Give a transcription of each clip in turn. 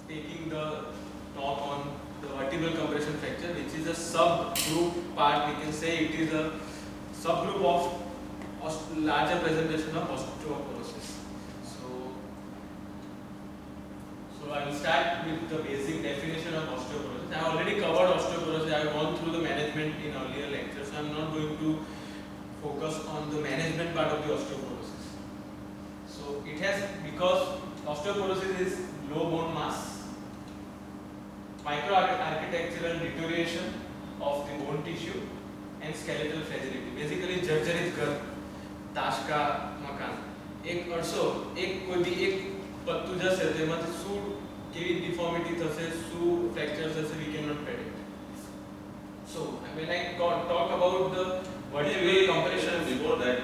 taking the talk on the vertebral compression fracture, which is a subgroup part. We can say it is a subgroup of larger presentation of osteoporosis. So I will start with the basic definition of osteoporosis. I have already covered osteoporosis. I have gone through the management in earlier lectures. So I am not going to focus on the management part of the osteoporosis. So it has, because osteoporosis is low bone mass, microarchitectural deterioration of the bone tissue and skeletal fragility. Basically जर्जरित घर, ताश का मकान. एक अरसो एक कोई भी एक पत्तू जैसे तेमाથી શું કેવી deformity થશે, શું fracture થશે, we cannot predict. So when I talk about the vertebral compression, before that,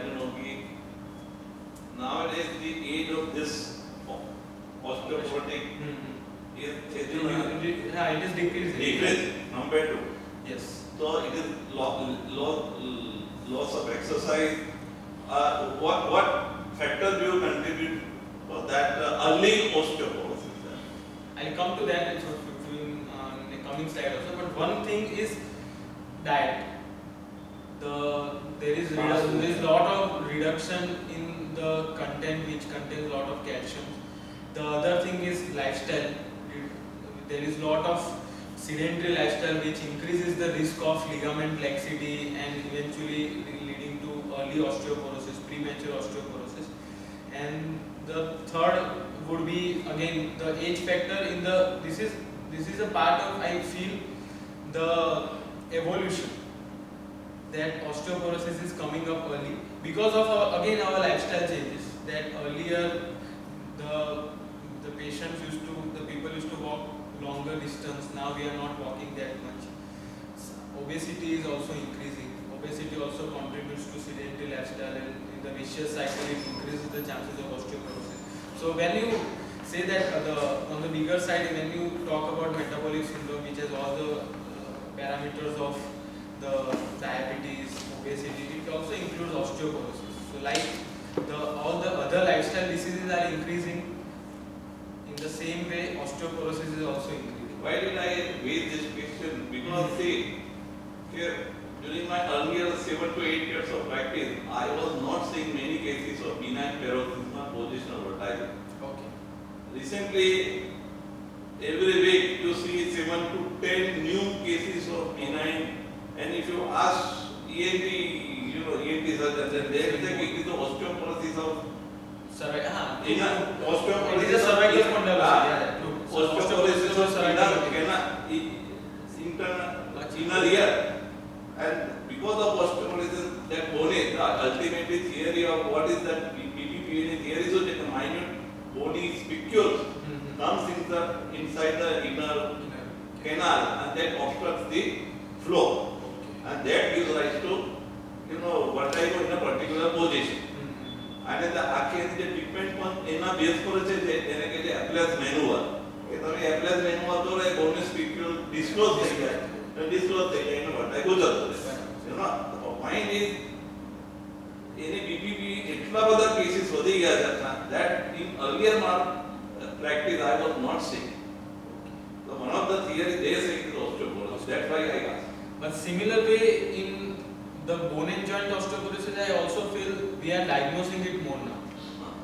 nowadays the age of this osteoporotic is it is decreasing compared to. Yes. So it is loss of exercise. What factors do you contribute for that early osteoporosis? I'll come to that in the coming slide also. But one thing is diet. There is a lot of reduction in the content which contains a lot of calcium. The other thing is lifestyle. There is a lot of sedentary lifestyle which increases the risk of ligament laxity and eventually leading to early osteoporosis, premature osteoporosis. And the third would be again the age factor in the this is a part of, I feel, the evolution, that osteoporosis is coming up early because of again our lifestyle changes. That earlier the people used to walk longer distance. Now we are not walking that much. Obesity is also increasing. Obesity also contributes to sedentary lifestyle, and in the vicious cycle it increases the chances of osteoporosis. So when you say that on the bigger side, when you talk about metabolic syndrome, which has all the parameters of the diabetes, obesity, it also includes osteoporosis. So like all the other lifestyle diseases are increasing, in the same way osteoporosis is also increasing. Why did I raise this question? Because see, here during my earlier 7 to 8 years of practice, I was not seeing many cases of benign paroxysmal positional vertigo. Okay. Recently, every week you see 7 to 10 new cases of benign, and if you ask ENT, ENT surgeons, then they will say it is the osteoporosis of Osteoporosis. Osteoporosis It is a cervical spondylosis. Osteoporosis of inner ear. And because of osteoporosis, that bone is ultimately theory of what is that BPPNA theory, so that the minute bony spicules comes inside the inner canal, and that obstructs the flow, and that gives rise to vertigo in a particular position. અને આખી જે treatment પણ એના base પર છે જેને કહે છે એપ્લેસ મેન્યુઅલ કે તમે એપ્લેસ મેન્યુઅલ તો રે બોનસ સ્પીક્યુલ ડિસ્ક્લોઝ થઈ જાય એનો વર્ટાઇગો જતો રહે પોઈન્ટ ઇઝ એને બીપીપી એટલા બધા કેસીસ વધી ગયા છે that in earlier practice I was not seeing. So one of the theories they say is osteoporosis. That's why I asked. But similar way in the bone and joint osteoporosis, I also feel we are diagnosing it more now.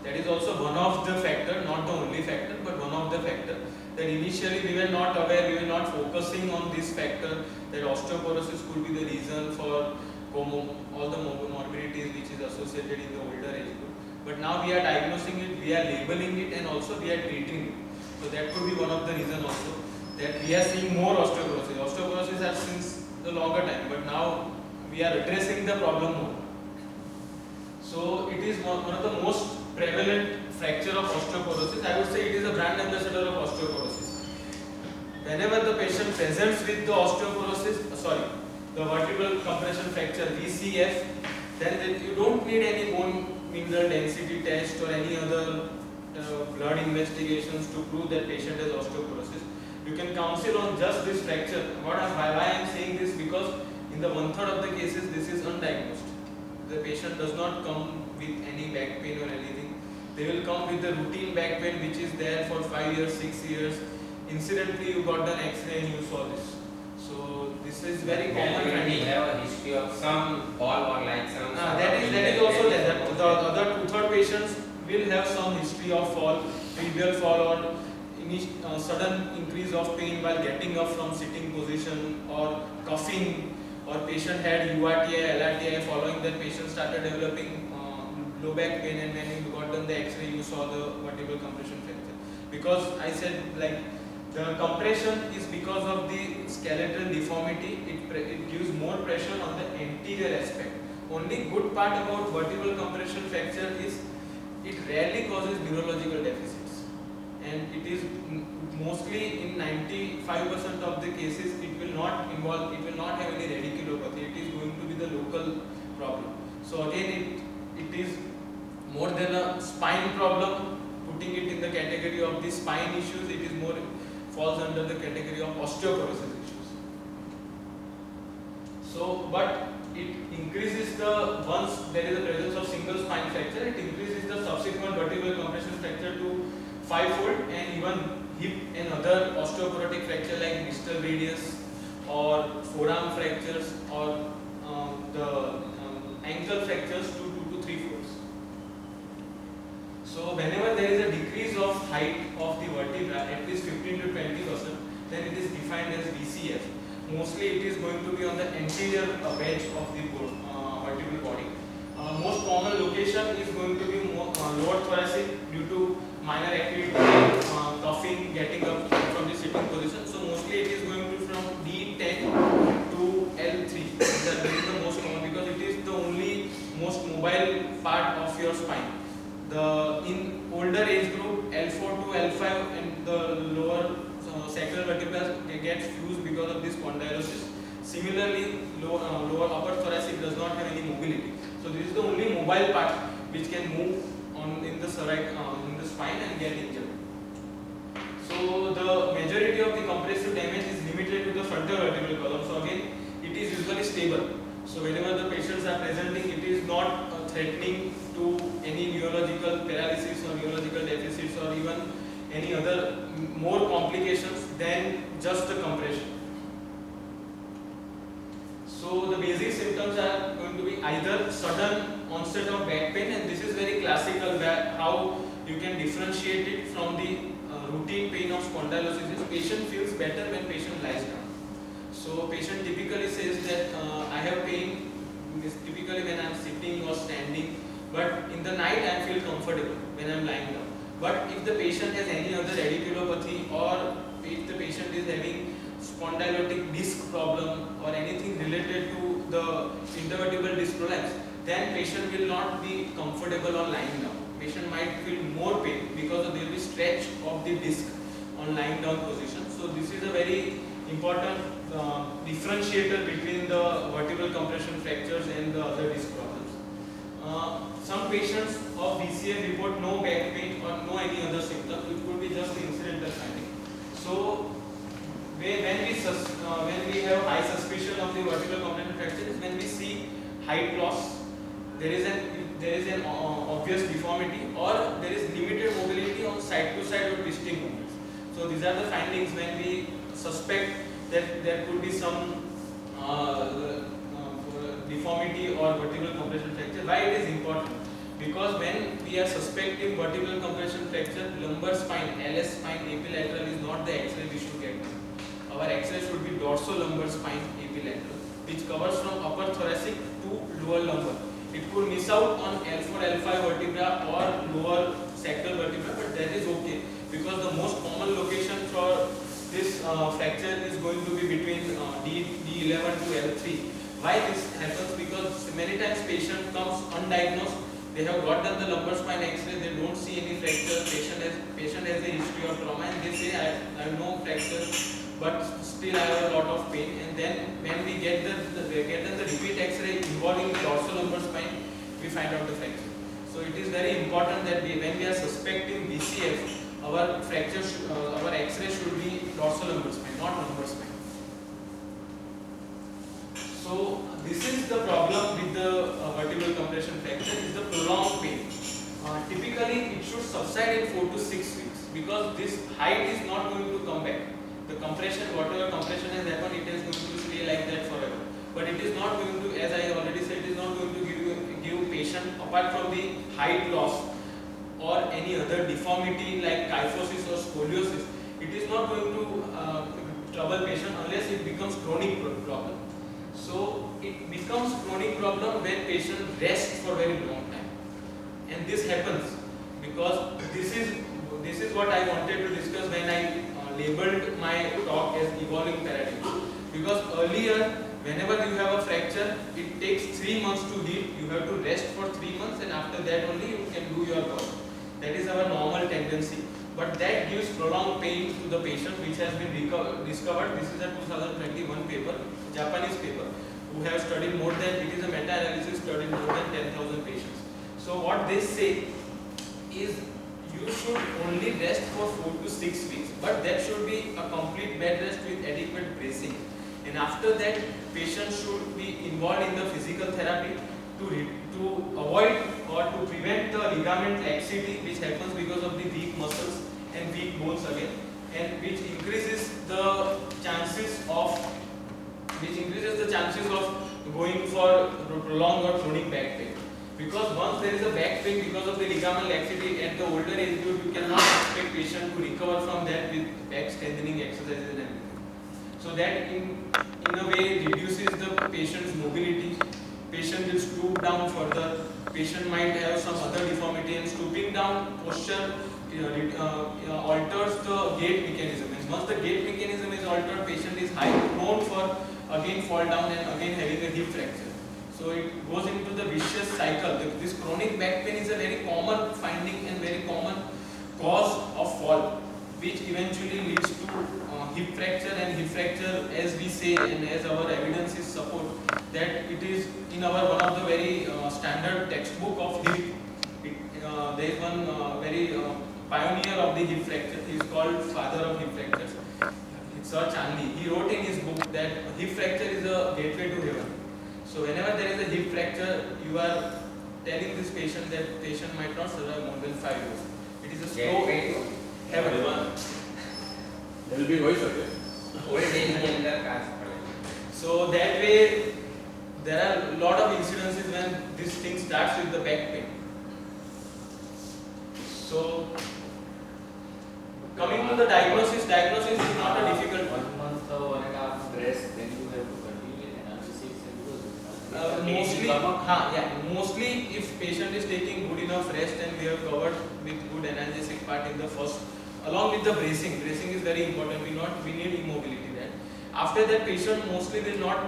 That is also one of the factor, not the only factor, but one of the factor. That initially we were not aware, we were not focusing on this factor, that osteoporosis could be the reason for all the morbidities which is associated in the older age group. But now we are diagnosing it, we are labeling it, and also we are treating it. So that could be one of the reason also that we are seeing more osteoporosis. Osteoporosis has since the longer time, but now we are addressing the problem more. So it is one of the most prevalent fracture of osteoporosis. I would say it is a brand ambassador of osteoporosis. Whenever the patient presents with the osteoporosis, the vertebral compression fracture VCF, then you don't need any bone mineral density test or any other blood investigations to prove that patient has osteoporosis. You can counsel on just this fracture. Why I am saying this? Because in the 1/3 of the cases, this is undiagnosed. The patient does not come with any back pain or anything. They will come with the routine back pain which is there for 5 years, 6 years. incidentally you got an X-ray and you saw this. So this is very Then common we finding. have a history of some fall or like some. That is also there. That the other two-third patients will have some history of fall, trivial fall, or sudden increase of pain while getting up from sitting position, or coughing, or patient had URTI, LRTI. Following that, patient started developing low back pain, and when you got done the X-ray, you saw the vertebral compression fracture. Because I said like the compression is because of the skeletal deformity. It gives more pressure on the anterior aspect. Only good part about vertebral compression fracture is it rarely causes neurological deficits, and it is mostly in 95% of the cases it will not have any radiculopathy. It is going to be the local problem. So again, it is more than a spine problem. Putting it in the category of the spine issues, it is more falls under the category of osteoporosis issues. So, but it increases once there is a presence of single spine fracture, it increases the subsequent vertebral compression fracture to 5-fold, and even hip and other osteoporotic fracture like distal radius or forearm fractures or the ankle fractures to 2 to 3 folds. So whenever there is a decrease of height of the vertebra at least 15 to 20%, then it is defined as VCF. Mostly it is going to be on the anterior edge of the vertebral body. Most common location is going to be lower thoracic due to minor activity, coughing, getting up from the sitting position. So mostly it is going to from D10 to L3. That is the most common because it is the only most mobile part of your spine. In older age group, L4 to L5 and the lower sacral vertebra gets fused because of this spondylosis. Similarly, lower upper thoracic does not have any mobility. So this is the only mobile part which can move in the spine and get injured. So the majority of the compressive damage is limited to the frontal vertebral column. So again, it is usually stable. So whenever the patients are presenting, it is not threatening to any neurological paralysis or neurological deficits or even any other more complications than just the compression. So the basic symptoms are going to be either sudden onset of back pain, and this is very classical how you can differentiate it from the routine pain of spondylosis. Is patient feels better when patient lies down. So patient typically says that I have pain typically when I am sitting or standing, but in the night I feel comfortable when I am lying down. But if the patient has any other radiculopathy, or if the patient is having spondylotic disc problem or anything related to the intervertebral disc prolapse, then patient will not be comfortable on lying down. Patient might feel more pain because there will be stretch of the disc on lying down position. So this is a very important differentiator between the vertebral compression fractures and the other disc problems. Some patients of VCF report no back pain or no any other symptom. It could be just the incidental finding. So when we have high suspicion of the vertebral compression fracture is when we see height loss, there is an obvious deformity, or there is limited mobility on side to side or twisting movements. So these are the findings when we suspect that there could be some deformity or vertebral compression fracture. Why it is important? Because when we are suspecting vertebral compression fracture, lumbar spine, LS spine, epilateral is not the X-ray we should get. Our X-ray should be dorso-lumbar spine epilateral, which covers from upper thoracic to lower lumbar. It could miss out on L4, L5 vertebra or lower sacral vertebra, but that is okay because the most common location for this fracture is going to be between D11 to L3. Why this happens? Because many times patient comes undiagnosed. They have got done the lumbar spine X-ray, they don't see any fracture. Patient has a history of trauma, and they say I have no fracture, but still I have a lot of pain. And then when we get the repeat X-ray involving dorso-lumbar spine, we find out the fracture. So it is very important that when we are suspecting VCF, our fracture, our X-ray should be dorso-lumbar spine, not lumbar spine. So this is the problem with the vertebral compression fracture, is the prolonged pain. Typically it should subside in 4 to 6 weeks because this height is not going to come back. but it is not going to, as I already said, it is not going to give patient, apart from the height loss or any other deformity like kyphosis or scoliosis, it is not going to trouble patient unless it becomes chronic problem. So it becomes chronic problem when patient rests for very long time, and this happens because this is what I wanted to discuss when I labeled my talk as evolving paradigms. Because earlier, whenever you have a fracture, it takes 3 months to heal. You have to rest for 3 months, and after that only you can do your work. That is our normal tendency. But that gives prolonged pain to the patient, which has been discovered. This is a 2021 paper, Japanese paper, who have studied more than, it is a meta-analysis, studied more than 10,000 patients. So what they say is you should only rest for 4 to 6 weeks, but that should be a complete bed rest with adequate bracing. And after that, patient should be involved in the physical therapy to avoid or to prevent the ligament laxity, which happens because of the weak muscles and weak bones again, and which increases the chances of going for prolonged or chronic back pain. Because once there is a back pain because of the ligament laxity at the older age group, you cannot expect patient to recover from that with back strengthening exercises and everything. So that in a way reduces the patient's mobility. Patient will stoop down further. Patient might have some other deformity, and stooping down posture alters the gait mechanism. And once the gait mechanism is altered, patient is high prone for again fall down and again having a hip fracture. So it goes into the vicious cycle. This chronic back pain is a very common finding and very common cause of fall, which eventually leads to hip fracture. And hip fracture, as we say and as our evidences support, that it is in our one of the very standard textbook of hip. There is one very pioneer of the hip fracture. He is called father of hip fractures. Sir Chandni. He wrote in his book that hip fracture is a gateway to heaven. So whenever there is a hip fracture, you are telling this patient that patient might not survive more than 5 years. It is a slow heaven. There will be voice again. Old age के अंदर काज पड़े. So that way, there are a lot of incidences when this thing starts with the back pain. So coming to the diagnosis is not a difficult one. 1 month or 1.5 rest, then you have to continue with analgesics and Mostly if patient is taking good enough rest, and we have covered with good analgesic part in the first, along with the bracing. Bracing is very important. We need immobility there. After that, patient mostly will not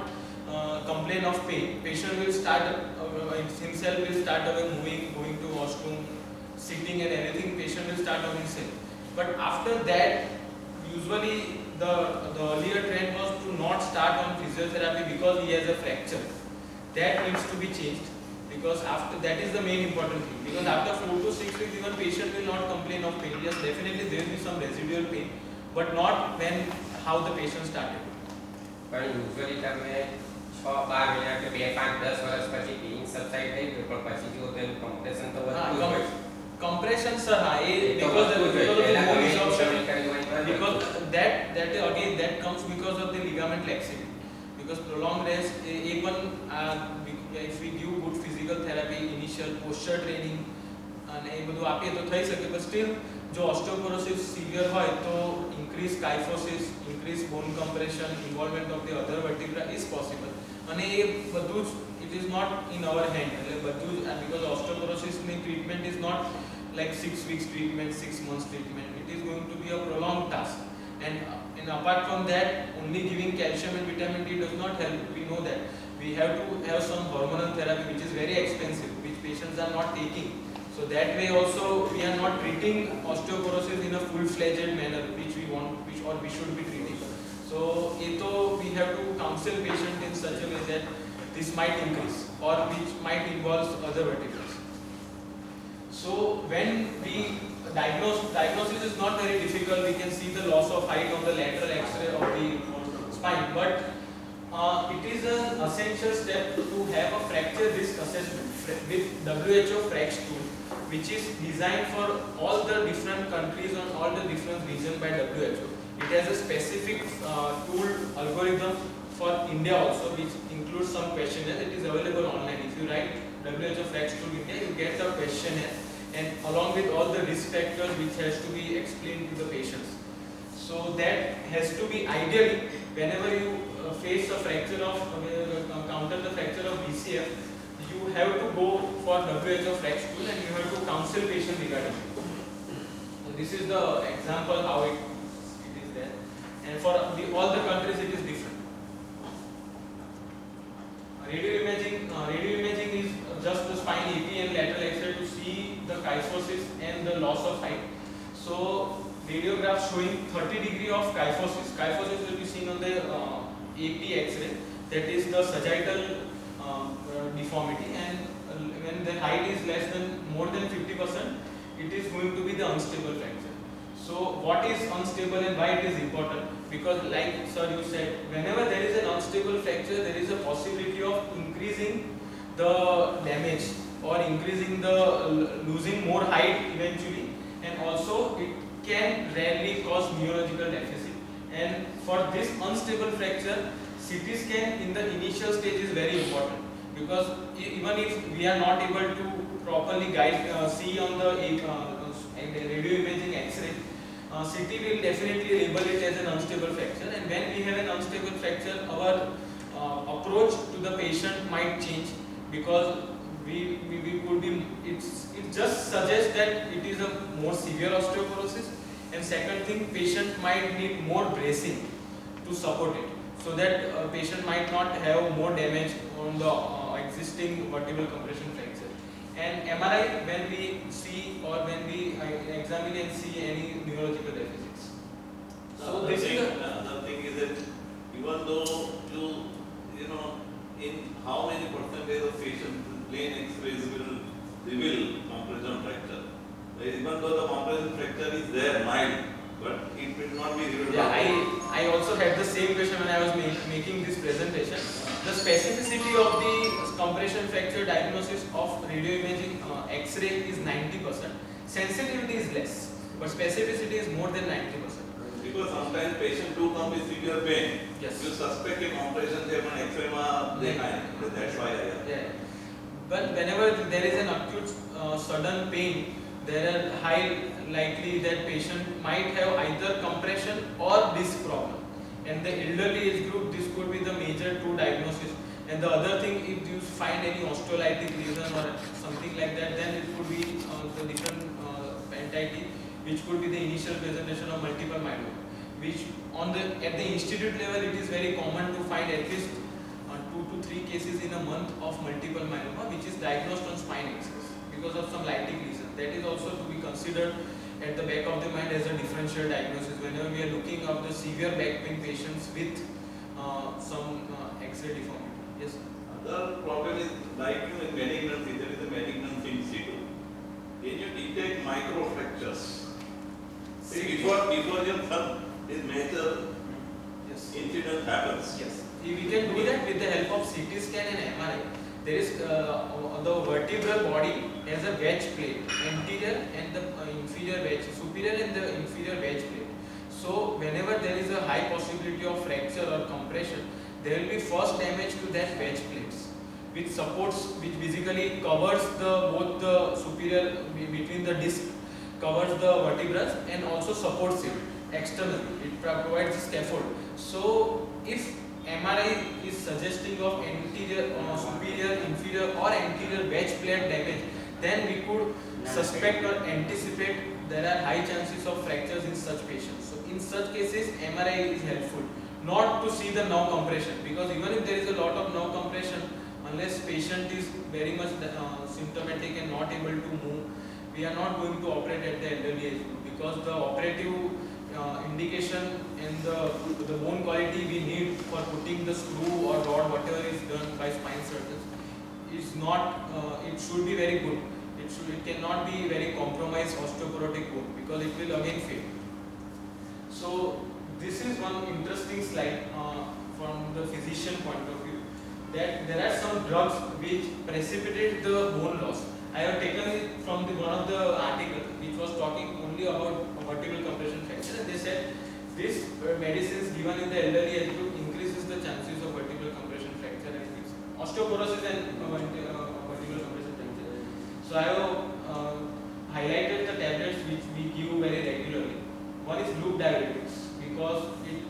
complain of pain. Patient will start himself will start moving, going to washroom, sitting and everything. Patient will start on himself. But after that, usually the earlier trend was to not start on physiotherapy because he has a fracture. That needs to be changed, because after that is the main important thing. Because after 4 to 6 weeks, even patient will not complain of pain. Yes, definitely there will be some residual pain, but not when how the patient started. પણ usually તમે 6-12 મહિના કે 2-5-10 વર્ષ પછી pain subside થઈ ગયું, પણ પછી જો તેનું કમ્પ્રેશન તો વધતું જ હોય. Compression, sir, because of the bone resorption, because that again that comes because of the ligament laxity. Because prolonged rest, even if we give good physical therapy, initial posture training, and એ બધું આપીએ તો થઈ શકે. But still, જો osteoporosis severe હોય તો increase kyphosis, increase bone compression, involvement of the other vertebra is possible. અને એ બધું જ it is not in our hand. એટલે બધું જ, because osteoporosis ની treatment is not like 6 weeks treatment, 6 months treatment. It is going to be a prolonged task. And apart from that, only giving calcium and vitamin D does not help. We know that. We have to have some hormonal therapy, which is very expensive, which patients are not taking. So that way also we are not treating osteoporosis in a full-fledged manner, which we want, we should be treating. So we have to counsel patient in such a way that this might increase, or which might involve other vertebrae. So when we diagnosis is not very difficult. We can see the loss of height on the lateral X-ray of the spine, but it is an essential step to have a fracture risk assessment with WHO FRAX tool, which is designed for all the different countries and all the different regions by WHO. It has a specific tool algorithm for India also, which includes some questionnaire. It is available online. If you write WHO Flex Tool India, you get a questionnaire, and along with all the risk factors which has to be explained to the patients. So that has to be ideally whenever you face a fracture of counter the fracture of BCF, you have to go for WHO Flex Tool and you have to counsel patient regarding it. So this is the example how it is there, and for all the countries it is different. Radio imaging is just the spine EP and lateral X-ray to see the kyphosis and the loss of height. So radiograph showing 30 degree of kyphosis. Kyphosis will be seen on the AP X-ray. That is the sagittal deformity, and when the height is less than more than 50%, it is going to be the unstable fracture. So what is unstable and why it is important? Because like sir you said, whenever there is an unstable fracture, there is a possibility of increasing the damage or increasing the losing more height eventually, and also it can rarely cause neurological deficit. And for this unstable fracture, CT scan in the initial stage is very important, because even if we are not able to properly guide see on the radio imaging X-ray, CT will definitely label it as an unstable fracture, and when we have an unstable fracture, our approach to the patient might change, because we could be, it just suggests that it is a more severe osteoporosis, and second thing, patient might need more bracing to support it, so that patient might not have more damage on the existing vertebral compression fracture. And MRI, when we see or when we examine and see any neurological deficits. So this is the thing is that even though you know in how many percentage of patients plain X-rays will reveal compression fracture. Even though the compression fracture is there mild, but it will not be revealed. Yeah, I also had the same question when I was making this presentation. The specificity of the compression fracture diagnosis of radio imaging X-ray is 90%. Sensitivity is less, but specificity is more than 90%. Because sometimes patients do come with severe pain. Yes. You suspect a compression, they have an X-ray, that's why Yeah. But whenever there is an acute sudden pain, there are high likely that patient might have either compression or disc problem. And the elderly age group, this could be the major two diagnosis. And the other thing, if you find any osteolytic lesion or something like that, then it could be the different entity, which could be the initial presentation of multiple myeloma. Which at the institute level, it is very common to find at least 2 to 3 cases in a month of multiple myeloma, which is diagnosed on spine X-rays because of some lighting lesion. That is also to be considered at the back of the mind as a differential diagnosis whenever we are looking at the severe back pain patients with some X-ray deformity. Yes. Another problem is like in malignancy, there is a malignancy in situ. Can you detect microfractures? See, before your thumb is major Yes. incident happens. Yes. We can do that with the help of CT scan and MRI. There is the vertebral body has a wedge plate, anterior and the inferior wedge, superior and the inferior wedge plate. So whenever there is a high possibility of fracture or compression, there will be first damage to that wedge plates, which supports, which basically covers both the superior between the disc, covers the vertebrae and also supports it externally. It provides a scaffold. So if MRI is suggesting of anterior, superior, inferior or anterior wedge plate damage, then we could suspect or anticipate there are high chances of fractures in such patients. So in such cases, MRI is helpful, not to see the nerve compression, because even if there is a lot of nerve compression, unless patient is very much symptomatic and not able to move, we are not going to operate at the elderly age group, because the operative indication and the bone quality we need for putting the screw or rod, whatever is done by spine surgeons, is not, it should be very good. It cannot be very compromised osteoporotic bone, because it will again fail. So this is one interesting slide from the physician point of view, that there are some drugs which precipitate the bone loss. I have taken it from one of the articles which was talking only about vertebral compression fracture, and they said this medicines given in the elderly age group increases the the chances of vertebral compression fracture and fix. Osteoporosis and vertebral compression fracture. So I have highlighted the tablets which we give very regularly. One is loop diuretics because it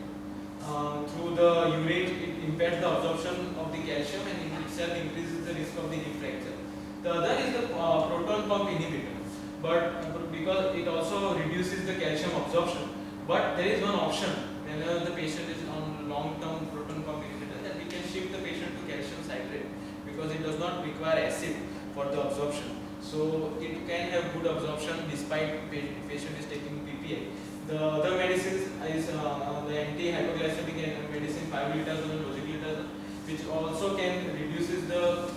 through the urine it impairs the absorption of the calcium and in itself increases the risk of the hip fracture. The other is the proton pump inhibitor, but because it also reduces the calcium absorption. But there is one option whenever the patient is on long-term proton pump inhibitor that we can shift the patient to calcium citrate because it does not require acid for the absorption. So it can have good absorption despite patient is taking PPI. The other medicines is the anti-hypoglycemic medicine 5-liter and rosiglitazone, which also can reduce the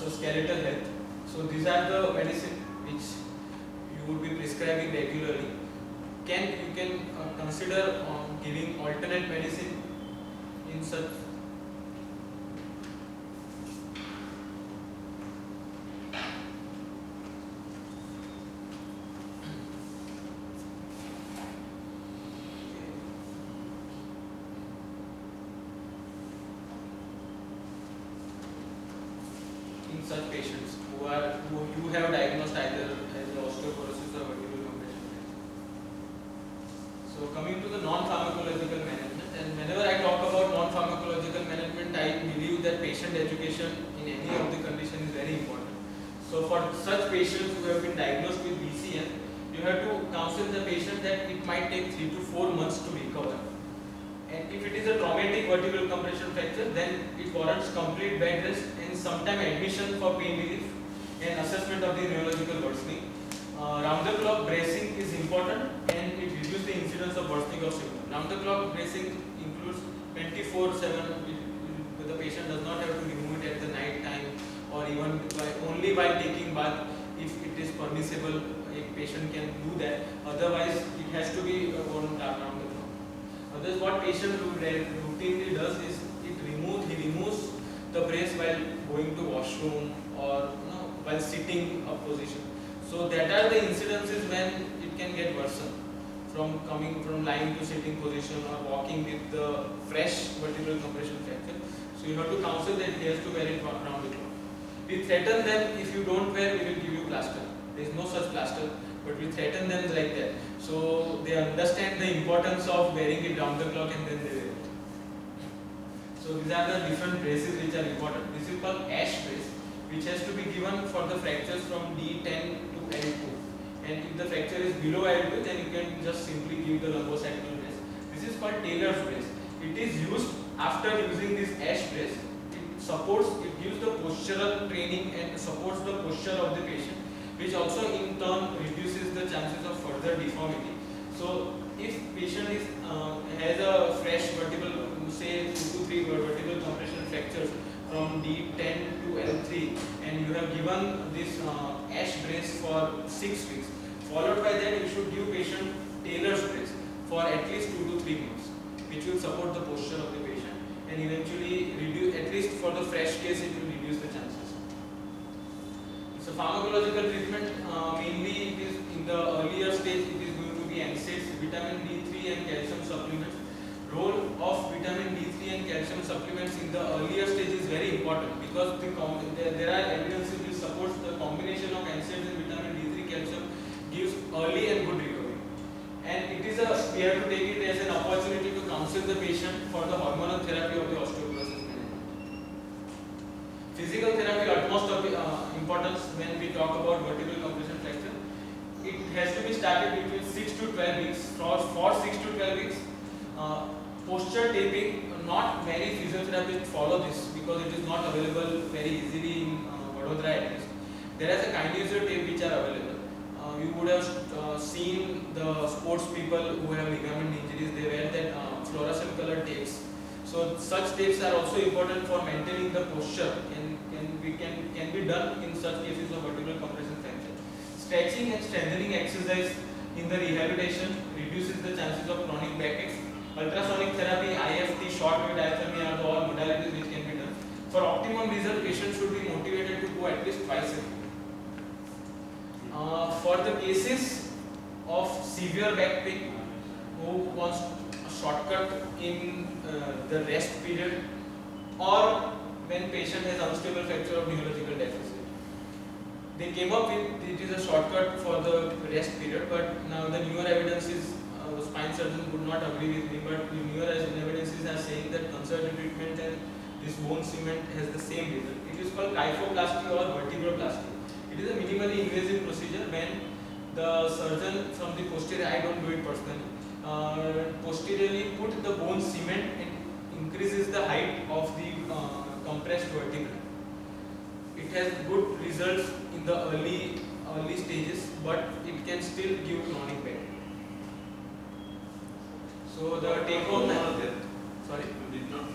skeletal health. So these are the medicine which you would be prescribing regularly. You can consider giving alternate medicine in such. In such patients who you have diagnosed either as osteoporosis or vertebral compression fracture. So coming to the non-pharmacological management, and whenever I talk about non-pharmacological management, I believe that patient education in any of the condition is very important. So for such patients who have been diagnosed with BCM, you have to counsel the patient that it might take 3 to 4 months to recover. And if it is a traumatic vertebral compression fracture, then it warrants complete bed rest and sometime admission for pain relief and assessment of the neurological worsening. Round-the-clock bracing is important and it reduces the incidence of worsening of symptoms. Round-the-clock bracing includes 24/7. The patient does not have to remove it at the night time or even only while taking bath. If it is permissible, a patient can do that. Otherwise, it has to be worn around the clock. Otherwise, what patient routinely does is he removes the brace while going to washroom or while sitting up position. So that are the incidences when it can get worsened from coming from lying to sitting position or walking with the fresh vertebral compression fracture. So you have to counsel that he has to wear it round the clock. We threaten them, if you don't wear, we will give you plaster. There is no such plaster, but we threaten them like that. So they understand the importance of wearing it round the clock and then they wear it. So these are the different braces which are important. This is called ASH brace, which has to be given for the fractures from D10 to L2. And if the fracture is below L2, then you can just simply give the lumbosacral brace. This is called Taylor's brace. It is used after using this ASH brace. It gives the postural training and supports the posture of the patient, which also in turn reduces the chances of further deformity. So if patient has a fresh vertebral, say 2 to 3 vertebral compression fractures from D10 to L3, and you have given this ASH brace for 6 weeks, followed by that you should give patient Taylor's brace for at least 2 to 3 months, which will support the posture of the patient and eventually reduce, at least for the fresh case, it will reduce the chances. So pharmacological treatment, mainly it is in the earlier stage, it is going to be NSAIDs, vitamin D3 and calcium supplements. Role of vitamin D3 and calcium supplements in the earlier stage is very important because there are evidences which supports the combination of NSAIDs and vitamin D3 calcium gives early and good recovery. And it is we have to take it as an opportunity to counsel the patient for the hormonal therapy of the osteoporosis management. Physical therapy utmost of importance when we talk about vertebral compression fracture. It has to be started between 6 to 12 weeks. For 6 to 12 weeks, posture taping, not many physiotherapists follow this because it is not available very easily in Vadodara at least. There is a kinesio tape which are available. You would have seen the sports people who have ligament injuries, they wear that fluorescent colored tapes. So such tapes are also important for maintaining the posture and can be done in such cases of vertebral compression fracture. Stretching and strengthening exercise in the rehabilitation reduces the chances of chronic backaches. Ultrasonic therapy, IFT, short wave diathermy are all modalities which can be done. For optimum result, patients should be motivated to go at least twice a week. For the cases of severe back pain, who wants shortcut in the rest period, or when patient has unstable fracture of neurological deficit. They came up with it is a shortcut for the rest period, but now the newer evidence is spine surgeons would not agree with me, but the newer evidences are saying that conservative treatment and this bone cement has the same result. It is called kyphoplasty or vertebroplasty. It is a minimally invasive procedure when the surgeon from the posterior, I don't do it personally, posteriorly put the bone cement and increases the height of the compressed vertebra. It has good results in the early stages, but it can still give chronic pain. So the take home, sorry, You did not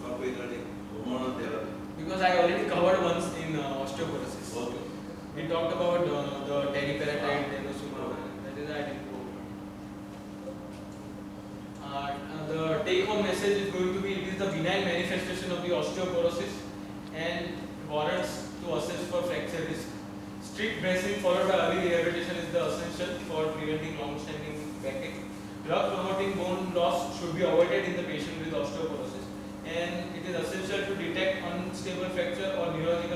talk regarding hormonal therapy. because I already covered once in osteoporosis. Okay. We talked about the teriparatide, denosumab. That is I didn't go. The take home message is going to be: it is the benign manifestation of the osteoporosis and warrants to assess for fracture risk. Strict bracing followed by early rehabilitation is the essential for preventing long-standing backache. Drug promoting bone loss should be avoided in the patient with osteoporosis, and it is essential to detect unstable fracture or neurological